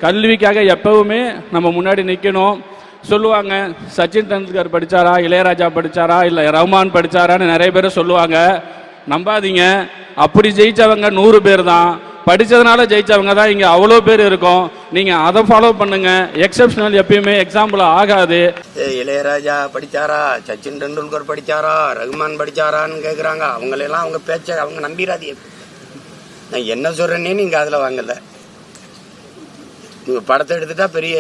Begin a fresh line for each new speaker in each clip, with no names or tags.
கல்விக்காக எப்பவுமே நம்ம முன்னாடி நிற்கணும். சொல்லுவாங்க, சச்சின் டெண்டுல்கர் படித்தாரா, இளையராஜா படித்தாரா, இல்லை ரஹ்மான் படித்தாரான்னு நிறைய பேர் சொல்லுவாங்க. நம்பாதீங்க, அப்படி ஜெயித்தவங்க 100 பேர் தான். படித்ததுனால ஜெயித்தவங்க தான் இங்கே அவ்வளோ பேர் இருக்கும். நீங்கள் அதை ஃபாலோ பண்ணுங்க. எக்ஸப்ஷனல் எப்பயுமே எக்ஸாம்பிள் ஆகாது.
இளையராஜா படித்தாரா, சச்சின் டெண்டுல்கர் படித்தாரா, ரஹ்மான் படித்தாரான்னு கேட்குறாங்க. அவங்களெல்லாம் அவங்க பேச்ச அவங்க நம்பிடாதீங்க. நான் என்ன சொல்கிறேன்னே நீங்கள் அதில் வாங்கலை. நீங்கள் படத்தை எடுத்துட்டா பெரிய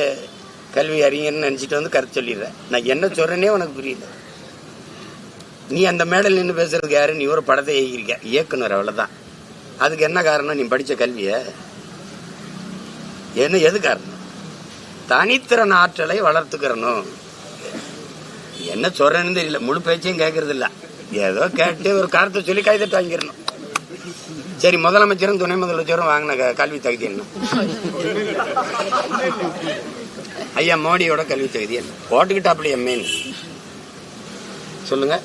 கல்வி அறிஞர்னு நினச்சிட்டு வந்து கருத்து சொல்லிடுறேன். நான் என்ன சொல்கிறேன்னே உனக்கு புரியல. நீ அந்த மேடல் நின்று பேசுறதுக்கு யாரு? நீ ஒரு படத்தை இயக்கியிருக்க, இயக்குனர், அவ்வளோதான். அதுக்கு என்ன காரணம்? நீ படித்த கல்வியை என்ன எது காரணம்? தனித்திறன் ஆற்றலை வளர்த்துக்கிறணும். என்ன சொல்றேன்னு தெரியல, முழு பேச்சையும் கேட்கறது இல்லை. ஏதோ கேட்டு ஒரு காரணத்தை சொல்லி கைதட்டு வாங்கிடணும். சரி, முதலமைச்சரும் துணை முதலமைச்சரும் வாங்கின கல்வி தகுதி என்ன? ஐயா மோடியோட கல்வி தகுதி என்ன? போட்டுக்கிட்டாப்ல எம்ஏன்னு சொல்லுங்க.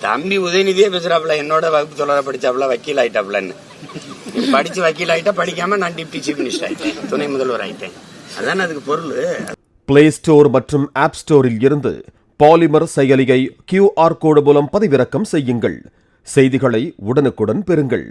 தம்பி உதயநிதியே பேசுறாப்புல, என்னோட வகுப்பு தொடர படிச்சாப்புல, வக்கீல் ஆயிட்டாப்புலன்னு. படிச்சு வக்கீல் ஆயிட்டா, படிக்காம நான் டிப்டி சீஃப் மினிஸ்டர் ஆயிட்டேன், துணை முதல்வர் ஆயிட்டேன். அதானே அதுக்கு பொருள்.
பிளே ஸ்டோர் மற்றும் ஆப் ஸ்டோரில் இருந்து பாலிமர் செயலியை QR கோடு மூலம் பதிவிறக்கம் செய்யுங்கள். செய்திகளை உடனுக்குடன் பெறுங்கள்.